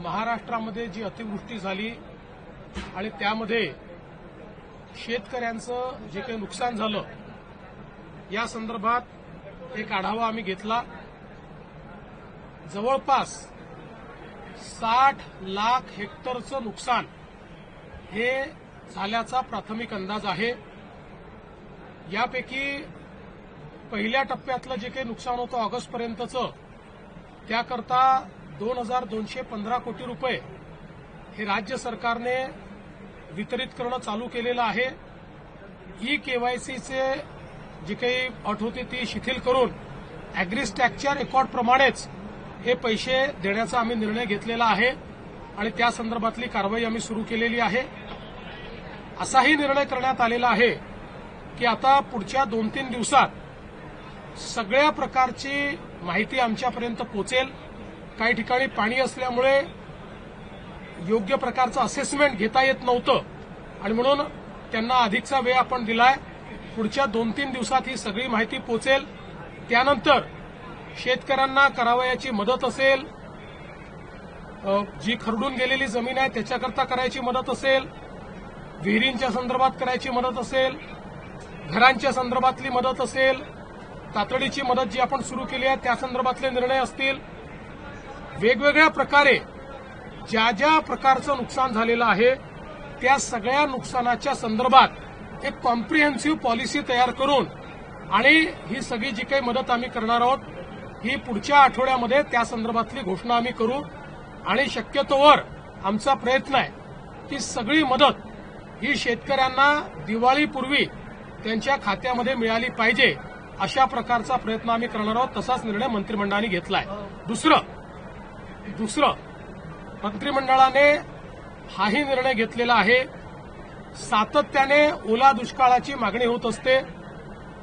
महाराष्ट्रामध्ये जी अतिवृष्टी झाली आणि त्यामध्ये शेतकऱ्यांचं जे काही नुकसान झालं या संदर्भात एक आढावा आम्ही घेतला। जवळपास 60 लाख हेक्टरचं नुकसान हे झाल्याचा प्राथमिक अंदाज आहे। यापैकी पहिल्या टप्प्यातलं जे काही नुकसान होतं ऑगस्टपर्यंतचं त्याकरता 2215 कोटी रुपये हे राज्य सरकारने वितरित करणं चालू केलेलं आहे। ई-केवायसीचे जी काही अट होती ती शिथिल करून अॅग्रीस्टॅकच्या रेकॉर्डप्रमाणेच हे पैसे देण्याचा आम्ही निर्णय घेतलेला आहे आणि त्या संदर्भातली कारवाई आम्ही सुरू केलेली आहे। असाही निर्णय करण्यात आलेला आहे की आता पुढच्या 2-3 दिवसात सगळ्या प्रकारची माहिती आमच्यापर्यंत पोहोचेल। काही ठिकाणी पाणी असल्यामुळे योग्य प्रकारचं असेसमेंट घेता येत नव्हतं आणि म्हणून त्यांना अधिकचा वेळ आपण दिलाय। पुढच्या 2-3 दिवसात ही सगळी माहिती पोहोचेल। त्यानंतर शेतकऱ्यांना करावयाची मदत असेल, जी खरडून गेलेली जमीन आहे त्याच्याकरता करायची मदत असेल, विहिरींच्या संदर्भात करायची मदत असेल, घरांच्या संदर्भातली मदत असेल, तातडीची मदत जी आपण सुरू केली आहे त्या संदर्भातले निर्णय असतील, वेगवेगळ्या प्रकारे ज्या ज्या प्रकारचं नुकसान झालेलं आहे त्या सगळ्या नुकसानाच्या संदर्भात एक कॉम्प्रिहेन्सिव्ह पॉलिसी तयार करून आणि ही सगळी जी काही मदत आम्ही करणार आहोत ही पुढच्या आठवड्यामध्ये त्या संदर्भातली घोषणा आम्ही करू आणि शक्यतोवर आमचा प्रयत्न आहे की सगळी मदत ही शेतकऱ्यांना दिवाळीपूर्वी त्यांच्या खात्यामध्ये मिळाली पाहिजे अशा प्रकारचा प्रयत्न आम्ही करणार आहोत। तसाच निर्णय मंत्रिमंडळाने घेतलाय। दुसरं मंत्रिमंडळाने हाही निर्णय घेतलेला आहे, सातत्याने ओला दुष्काळाची मागणी होत असते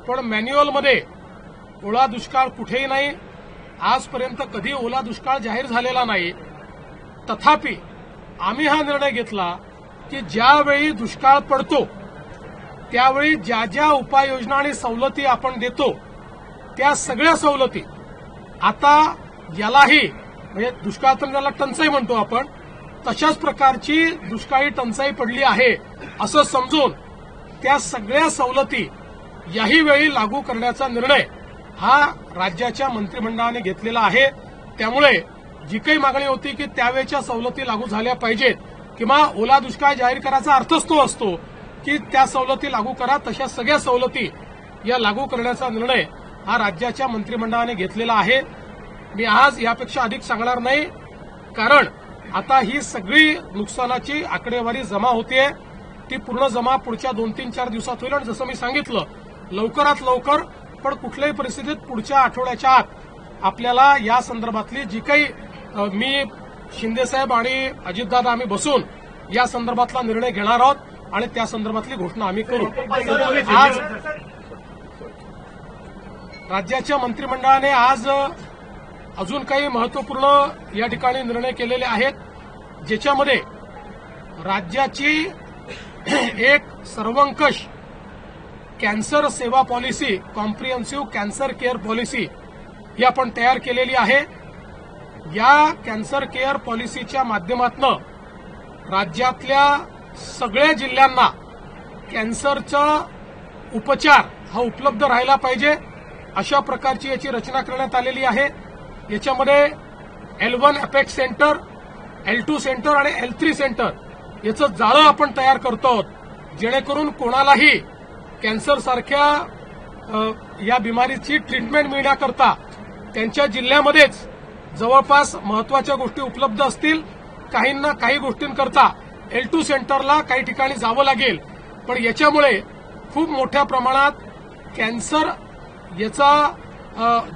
पण मॅन्युअलमध्ये ओला दुष्काळ कुठेही नाही, आजपर्यंत कधी ओला दुष्काळ जाहीर झालेला नाही। तथापि आम्ही हा निर्णय घेतला की ज्यावेळी दुष्काळ पडतो त्यावेळी ज्या ज्या उपाययोजना आणि सवलती आपण देतो त्या सगळ्या सवलती आता यालाही म्हणजे दुष्काळ तर त्याला टंचाई म्हणतो आपण, तशाच प्रकारची दुष्काळी टंचाई पडली आहे असं समजून त्या सगळ्या सवलती याही वेळी लागू करण्याचा निर्णय हा राज्याच्या मंत्रिमंडळाने घेतलेला आहे। त्यामुळे जी काही मागणी होती की त्यावेळच्या सवलती लागू झाल्या पाहिजेत किंवा ओला दुष्काळ जाहीर करायचा अर्थच तो असतो की त्या सवलती लागू करा, तशा सगळ्या सवलती या लागू करण्याचा निर्णय हा राज्याच्या मंत्रिमंडळाने घेतलेला आहे। मी आज यापेक्षा अधिक सांगणार नाही कारण आता ही सगळी नुकसानाची आकडेवारी जमा होतेय, ती पूर्ण जमा पुढच्या 2-3-4 दिवसात होईल आणि जसं मी सांगितलं लवकरात लवकर पण कुठल्याही परिस्थितीत पुढच्या आठवड्याच्या आत आपल्याला या संदर्भातली जी काही मी शिंदेसाहेब आणि अजितदादा आम्ही बसून या संदर्भातला निर्णय घेणार आहोत आणि त्या संदर्भातली घोषणा आम्ही करू। आज राज्याच्या मंत्रिमंडळाने आज अजून काही महत्वपूर्ण या ठिकाणी निर्णय केलेले आहेत ज्याच्यामध्ये राज्याची एक सर्वंकष कॅन्सर सेवा policy, comprehensive cancer care policy ही आपण तयार केलेली आहे। या कॅन्सर केअर पॉलिसीच्या माध्यमातून राज्यातल्या सगळ्या जिल्ह्यांना कॅन्सरचा उपचार हा उपलब्ध राहिला पाहिजे अशा प्रकारची याची रचना करण्यात आलेली आहे। याच्यामध्ये L1 apex centre, L2 centre आणि L3 सेंटर याचं जाळं आपण तयार करतो आहोत जेणेकरून कोणालाही कॅन्सर सारख्या या बिमारीची ट्रीटमेंट मिळण्याकरता त्यांच्या जिल्ह्यामध्येच जवळपास महत्वाच्या गोष्टी उपलब्ध असतील। काहींना काही गोष्टींकरता L2 सेंटरला काही ठिकाणी जावं लागेल पण याच्यामुळे खूप मोठ्या प्रमाणात कॅन्सर याचा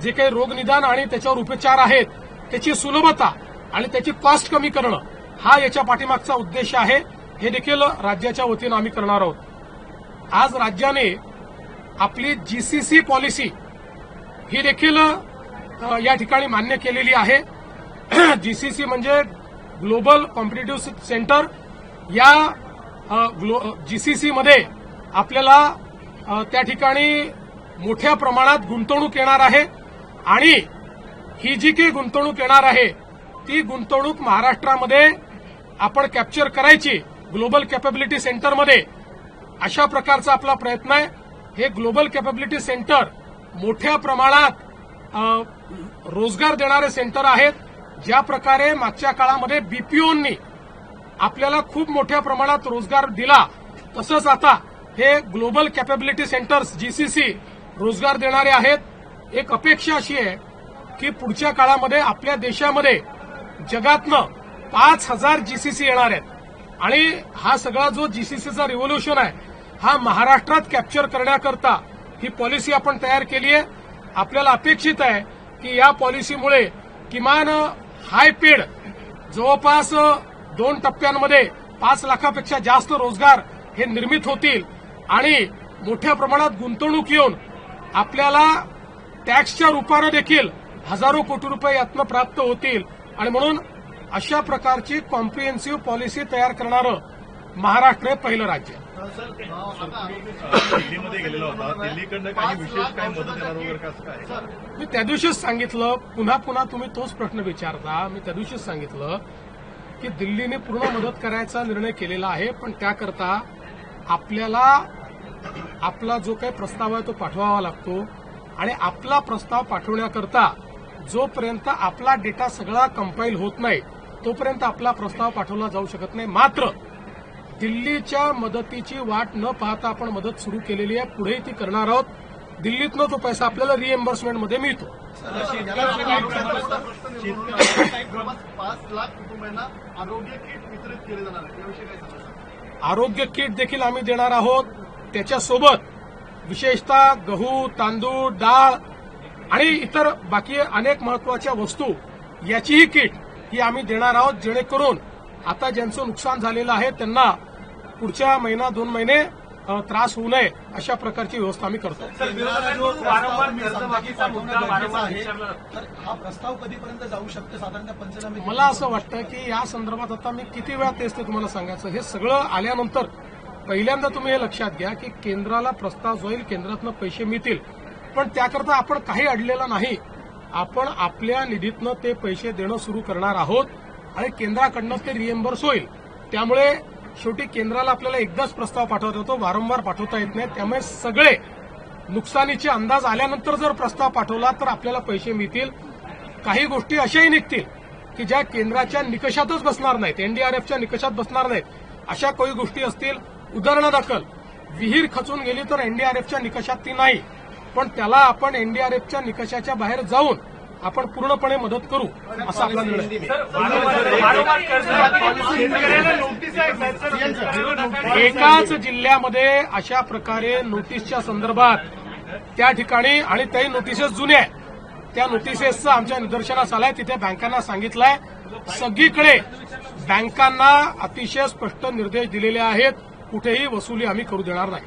जे काही रोगनिदान आणि त्याच्यावर उपचार आहेत त्याची सुलभता आणि त्याची कॉस्ट कमी करणं हा याच्या पाठीमागचा उद्देश आहे। हे देखील राज्याच्या वतीनं आम्ही करणार आहोत। आज राज्याने आपली GCC पॉलिसी ही देखील या ठिकाणी मान्य केलेली आहे। GCC म्हणजे ग्लोबल कॉम्पिटिटिव्ह सेंटर। या GCC मध्ये आपल्याला त्या ठिकाणी मोठ्या प्रमाणात गुंतवणूक येणार आहे आणि ही जी काही गुंतवणूक येणार आहे ती गुंतवणूक महाराष्ट्रामध्ये आपण कॅप्चर करायची ग्लोबल कॅपॅबिलिटी सेंटरमध्ये, अशा प्रकारचा आपला प्रयत्न आहे. हे ग्लोबल कॅपॅबिलिटी सेंटर मोठ्या प्रमाणात रोजगार देणारे सेंटर आहेत. ज्या प्रकारे मागच्या काळामध्ये बीपीओंनी आपल्याला खूप मोठ्या प्रमाणात रोजगार दिला, तसंच आता हे ग्लोबल कॅपॅबिलिटी सेंटर्स जीसीसी रोजगार देणारे आहेत. एक अपेक्षा अशी आहे की पुढच्या काळामध्ये आपल्या देशामध्ये जगातनं 5,000 जीसीसी येणार आहेत आणि हा सगळा जो जीसीसीचा रिव्होल्युशन आहे हा महाराष्ट्रात कॅप्चर करण्याकरता ही पॉलिसी आपण तयार केली आहे. आपल्याला अपेक्षित आहे की या पॉलिसीमुळे किमान हाय पेड जवळपास 2 टप्प्यांमध्ये 5 लाखापेक्षा जास्त रोजगार हे निर्मित होतील आणि मोठ्या प्रमाणात गुंतवणूक येऊन आपल्याला टॅक्सच्या रूपानं देखील हजारो कोटी रुपये यातनं प्राप्त होतील. आणि म्हणून अशा प्रकारची कॉम्प्रिहेन्सिव्ह पॉलिसी तयार करणारं महाराष्ट्र हे पहिलं राज्य आहे. दिल्लीमध्ये गेलेला होता, दिल्लीकडनं काही विशेष काही मदत येणार वगैरे कसं काय? मी त्या दिवशीच सांगितलं, पुन्हा पुन्हा तुम्ही तोच प्रश्न विचारता. मी त्या दिवशीच सांगितलं की दिल्लीने पूर्ण मदत करायचा निर्णय केलेला आहे, पण त्याकरता आपल्याला आपला जो काही प्रस्ताव आहे तो पाठवावा लागतो आणि आपला प्रस्ताव पाठवण्याकरता जोपर्यंत आपला डेटा सगळा कंपाईल होत नाही तोपर्यंत आपला प्रस्ताव पाठवला जाऊ शकत नाही. मात्र दिल्लीच्या मदतीची वाट न पाहता आपण मदत सुरू केलेली आहे, पुढेही ती करणार आहोत. दिल्लीतनं तो पैसा आपल्याला रिएम्बर्समेंटमध्ये मिळतो. 5 लाख कुटुंबांना आरोग्य किट वितरित केले जाणार आहे, याविषयी काय सांगाल? आरोग्य किट देखील आम्ही देणार आहोत. त्याच्यासोबत विशेषतः गहू, तांदूळ, डाळ आणि इतर बाकी अनेक महत्वाच्या वस्तू याचीही किट ही आम्ही देणार आहोत, जेणेकरून आता ज्यांचं नुकसान झालेलं आहे त्यांना पुढच्या 1-2 महिने त्रास होऊ नये अशा प्रकारची व्यवस्था आम्ही करतो. हा प्रस्ताव कधीपर्यंत जाऊ शकतो साधारणतः पंचनामे? मला असं वाटतं की या संदर्भात आता मी किती वेळा तेच ते तुम्हाला सांगायचं. हे सगळं आल्यानंतर पहिल्यांदा तुम्ही हे लक्षात घ्या की केंद्राला प्रस्ताव जाईल, केंद्रातनं पैसे मिळतील, पण त्याकरता आपण काही अडलेलं नाही. आपण आपल्या निधीतनं ते पैसे देणं सुरू करणार आहोत आणि केंद्राकडनं ते रिएम्बर्स होईल. त्यामुळे शेवटी केंद्राला आपल्याला एकदाच प्रस्ताव पाठवता येतो, वारंवार पाठवता येत नाही. त्यामुळे सगळे नुकसानीचे अंदाज आल्यानंतर जर प्रस्ताव पाठवला तर आपल्याला पैसे मिळतील. काही गोष्टी अशाही निघतील की ज्या केंद्राच्या निकषातच बसणार नाहीत, एनडीआरएफच्या निकषात बसणार नाहीत. अशा काही गोष्टी असतील. उदाहरणादाखल विहीर खचून गेली तर एनडीआरएफच्या निकषात ती नाही, पण त्याला आपण एनडीआरएफच्या निकषाच्या बाहेर जाऊन आपण पूर्णपणे मदत करू असा आपला निर्णय. एकाच जिल्ह्यामध्ये अशा प्रकारे नोटीसच्या संदर्भात त्या ठिकाणी आणि त्याही नोटिसेस जुन्या आहेत, त्या नोटिसेसचं आमच्या निदर्शनास आलंय. तिथे बँकांना सांगितलंय, सगळीकडे बँकांना अतिशय स्पष्ट निर्देश दिलेले आहेत, कुठेही वसुली आम्ही करू देणार नाही.